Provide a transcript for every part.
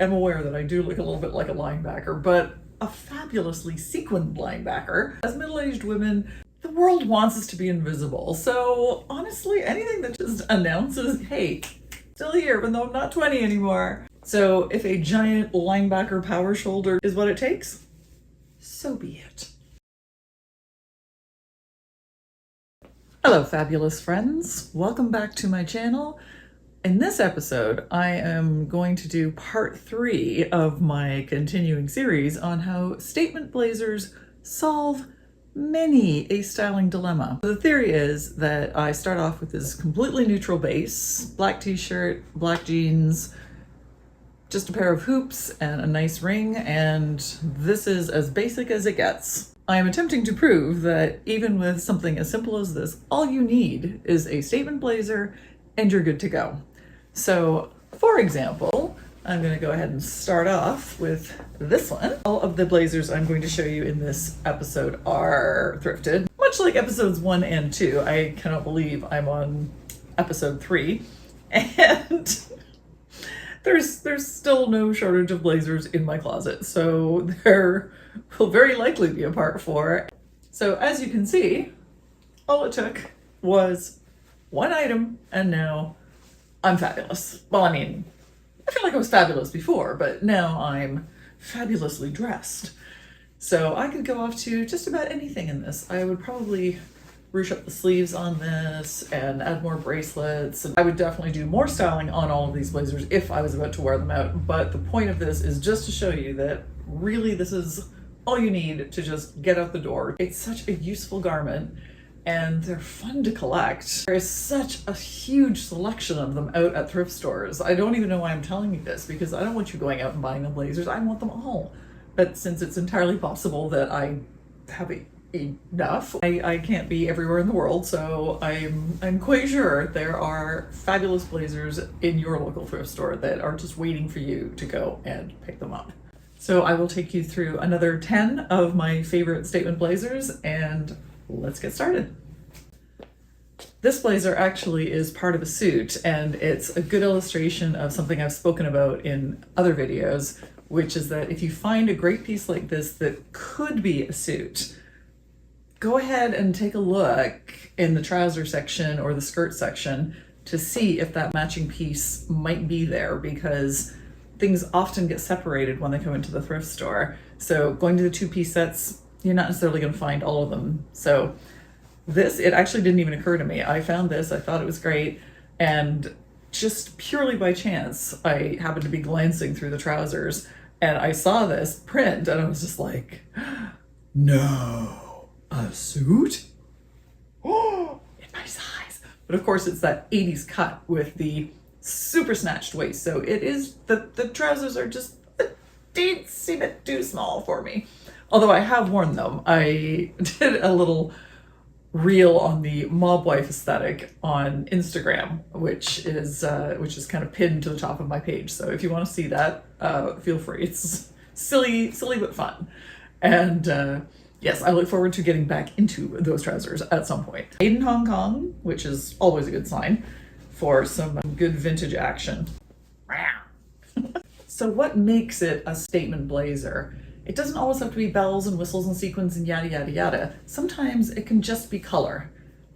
I'm aware that I do look a little bit like a linebacker, but a fabulously sequined linebacker. As middle-aged women, the world wants us to be invisible. So honestly, anything that just announces, hey, still here, even though I'm not 20 anymore. So if a giant linebacker power shoulder is what it takes, so be it. Hello, fabulous friends. Welcome back to my channel. In this episode, I am going to do part 3 of my continuing series on how statement blazers solve many a styling dilemma. The theory is that I start off with this completely neutral base, black t-shirt, black jeans, just a pair of hoops and a nice ring, and this is as basic as it gets. I am attempting to prove that even with something as simple as this, all you need is a statement blazer and you're good to go. So, for example, I'm going to go ahead and start off with this one. All of the blazers I'm going to show you in this episode are thrifted. Much like episodes 1 and 2, I cannot believe I'm on episode 3. And there's still no shortage of blazers in my closet, so there will very likely be a part 4. So as you can see, all it took was one item, and now I'm fabulous. Well, I mean, I feel like I was fabulous before, but now I'm fabulously dressed. So I could go off to just about anything in this. I would probably ruche up the sleeves on this and add more bracelets. And I would definitely do more styling on all of these blazers if I was about to wear them out. But the point of this is just to show you that really this is all you need to just get out the door. It's such a useful garment, and they're fun to collect. There is such a huge selection of them out at thrift stores. I don't even know why I'm telling you this, because I don't want you going out and buying the blazers. I want them all. But since it's entirely possible that I have enough, I can't be everywhere in the world, so I'm quite sure there are fabulous blazers in your local thrift store that are just waiting for you to go and pick them up. So I will take you through another 10 of my favorite statement blazers, and let's get started. This blazer actually is part of a suit, and it's a good illustration of something I've spoken about in other videos, which is that if you find a great piece like this that could be a suit, go ahead and take a look in the trouser section or the skirt section to see if that matching piece might be there, because things often get separated when they come into the thrift store. So going to the 2-piece sets, you're not necessarily going to find all of them. So this, it actually didn't even occur to me. I found this, I thought it was great, and just purely by chance, I happened to be glancing through the trousers and I saw this print and I was just like, no, a suit? Oh, in my size. But of course it's that 80s cut with the super snatched waist. So it is, the trousers are just a teensy bit too small for me. Although I have worn them. I did a little reel on the mob wife aesthetic on Instagram, which is kind of pinned to the top of my page. So if you want to see that, feel free. It's silly but fun. And yes, I look forward to getting back into those trousers at some point. Made in Hong Kong, which is always a good sign for some good vintage action. So what makes it a statement blazer? It doesn't always have to be bells and whistles and sequins and yada yada yada. Sometimes it can just be color.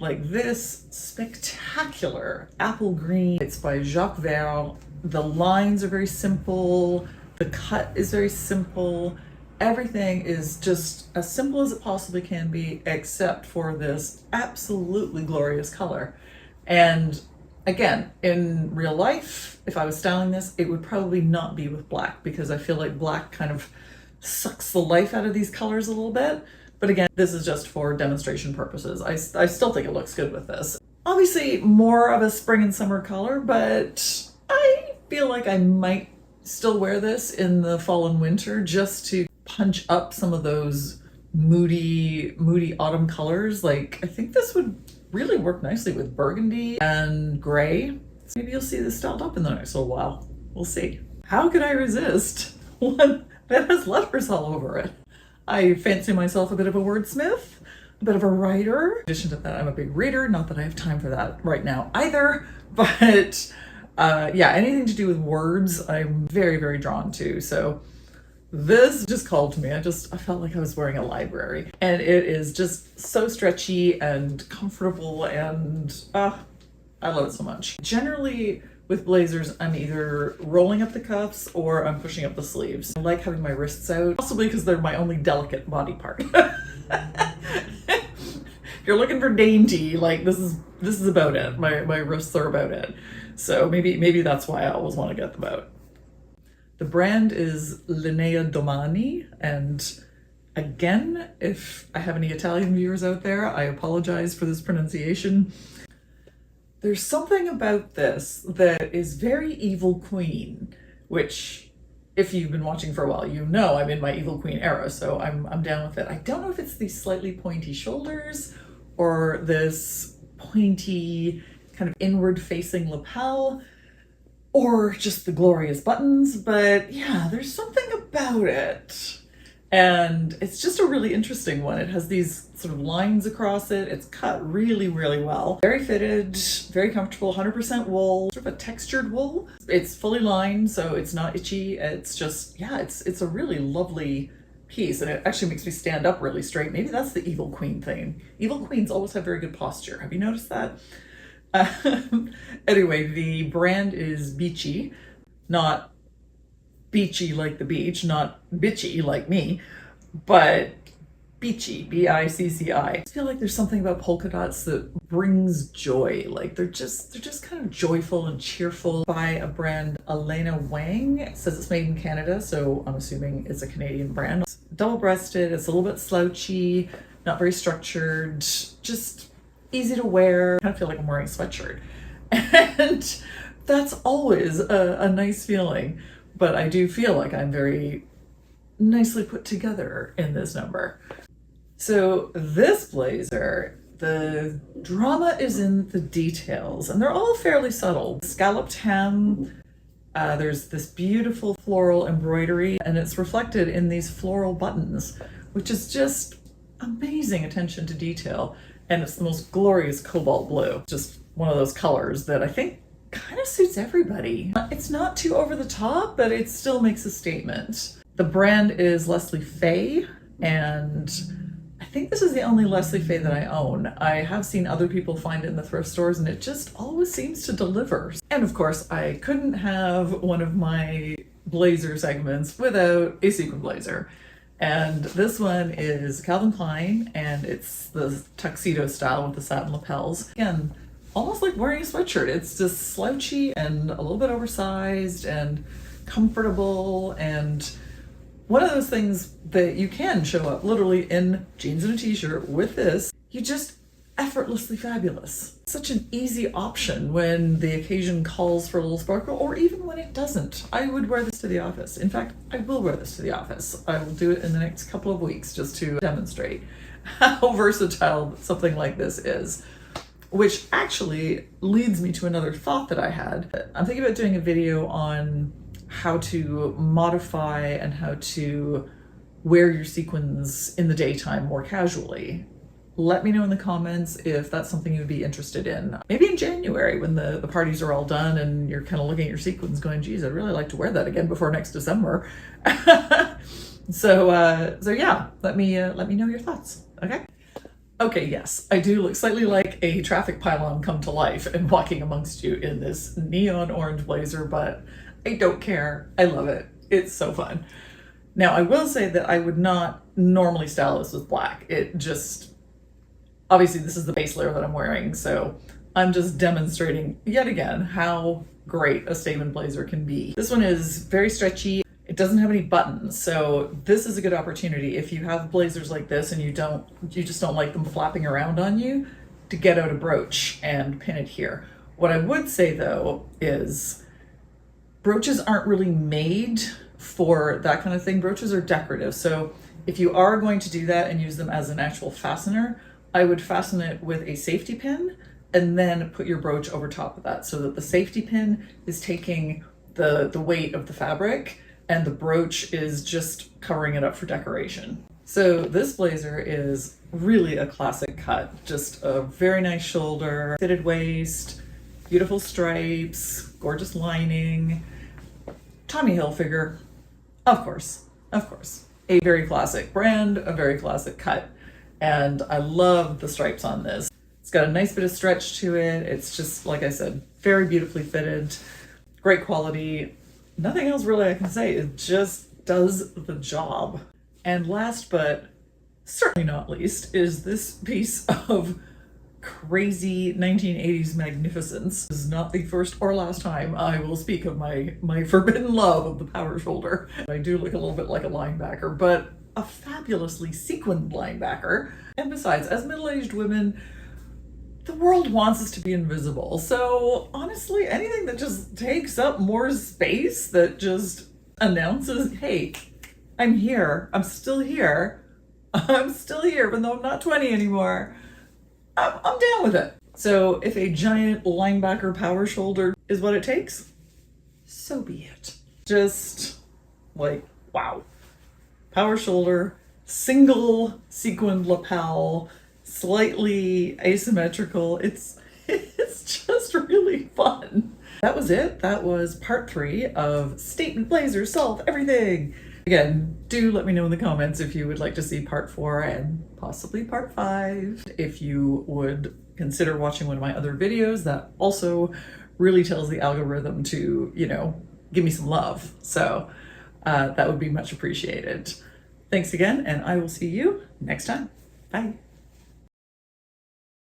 Like this spectacular apple green. It's by Jacques Vert. The lines are very simple. The cut is very simple. Everything is just as simple as it possibly can be, except for this absolutely glorious color. And again, in real life, if I was styling this, it would probably not be with black, because I feel like black kind of sucks the life out of these colors a little bit. But again, this is just for demonstration purposes. I still think it looks good with this. Obviously more of a spring and summer color, but I feel like I might still wear this in the fall and winter just to punch up some of those moody autumn colors. Like, I think this would really work nicely with burgundy and gray. So maybe you'll see this styled up in the next little while. We'll see. How could I resist one that has letters all over it? I fancy myself a bit of a wordsmith, a bit of a writer. In addition to that, I'm a big reader. Not that I have time for that right now either, but Yeah, anything to do with words, I'm very, very drawn to. So this just called to me. I felt like I was wearing a library. And it is just so stretchy and comfortable, and I love it so much. Generally, with blazers, I'm either rolling up the cuffs or I'm pushing up the sleeves. I like having my wrists out, possibly because they're my only delicate body part. If you're looking for dainty, like this is about it. My wrists are about it. So maybe that's why I always want to get them out. The brand is Linnea Domani, and again, if I have any Italian viewers out there, I apologize for this pronunciation. There's something about this that is very Evil Queen, which, if you've been watching for a while, you know I'm in my Evil Queen era, so I'm down with it. I don't know if it's these slightly pointy shoulders or this pointy kind of inward-facing lapel or just the glorious buttons, but yeah, there's something about it. And it's just a really interesting one. It has these sort of lines across it. It's cut really, really well. Very fitted, very comfortable, 100% wool, sort of a textured wool. It's fully lined, so it's not itchy. It's just, yeah, it's a really lovely piece, and it actually makes me stand up really straight. Maybe that's the Evil Queen thing. Evil Queens always have very good posture. Have you noticed that? Anyway, the brand is Beachy, not beachy like the beach, not bitchy like me, but beachy, Bicci. I feel like there's something about polka dots that brings joy. Like they're just kind of joyful and cheerful. By a brand, Elena Wang. It says it's made in Canada, so I'm assuming it's a Canadian brand. It's double-breasted, it's a little bit slouchy, not very structured, just easy to wear. I kind of feel like I'm wearing a sweatshirt. And that's always a nice feeling. But I do feel like I'm very nicely put together in this number. So this blazer, the drama is in the details, and they're all fairly subtle. Scalloped hem, there's this beautiful floral embroidery, and it's reflected in these floral buttons, which is just amazing attention to detail. And it's the most glorious cobalt blue. Just one of those colors that I think kind of suits everybody. It's not too over the top, but it still makes a statement. The brand is Leslie Faye, and I think this is the only Leslie Faye that I own. I have seen other people find it in the thrift stores, and it just always seems to deliver. And of course, I couldn't have one of my blazer segments without a sequin blazer. And this one is Calvin Klein, and it's the tuxedo style with the satin lapels. Again, almost like wearing a sweatshirt. It's just slouchy and a little bit oversized and comfortable, and one of those things that you can show up literally in jeans and a t-shirt with this. You just effortlessly fabulous. Such an easy option when the occasion calls for a little sparkle, or even when it doesn't. I would wear this to the office. In fact, I will wear this to the office. I will do it in the next couple of weeks just to demonstrate how versatile something like this is. Which actually leads me to another thought that I had. I'm thinking about doing a video on how to modify and how to wear your sequins in the daytime more casually. Let me know in the comments if that's something you'd be interested in. Maybe in January when the parties are all done and you're kind of looking at your sequins going, geez, I'd really like to wear that again before next December. So yeah, let me know your thoughts, okay? Okay, yes, I do look slightly like a traffic pylon come to life and walking amongst you in this neon orange blazer, but I don't care. I love it. It's so fun. Now, I will say that I would not normally style this with black. It just, obviously this is the base layer that I'm wearing, so I'm just demonstrating yet again how great a statement blazer can be. This one is very stretchy. It doesn't have any buttons, so this is a good opportunity if you have blazers like this and you just don't like them flapping around on you, to get out a brooch and pin it here. What I would say though is brooches aren't really made for that kind of thing. Brooches are decorative, so if you are going to do that and use them as an actual fastener, I would fasten it with a safety pin and then put your brooch over top of that so that the safety pin is taking the weight of the fabric and the brooch is just covering it up for decoration. So this blazer is really a classic cut, just a very nice shoulder, fitted waist, Beautiful stripes, gorgeous lining, Tommy Hilfiger, of course, of course. A very classic brand, a very classic cut. And I love the stripes on this. It's got a nice bit of stretch to it. It's just, like I said, very beautifully fitted, great quality. Nothing else really I can say. It just does the job. And last but certainly not least is this piece of crazy 1980s magnificence. This is not the first or last time I will speak of my forbidden love of the power shoulder. I do look a little bit like a linebacker, but a fabulously sequined linebacker. And besides, as middle-aged women, the world wants us to be invisible. So honestly, anything that just takes up more space, that just announces, hey, I'm here, I'm still here, even though I'm not 20 anymore, I'm down with it. So if a giant linebacker power shoulder is what it takes, so be it. Just like, wow. Power shoulder, single sequined lapel, slightly asymmetrical. It's just really fun. That was it. That was part 3 of Statement Blazers Solve Everything. Again, do let me know in the comments if you would like to see part 4 and possibly part 5. If you would consider watching one of my other videos, that also really tells the algorithm to, give me some love. So that would be much appreciated. Thanks again, and I will see you next time. Bye.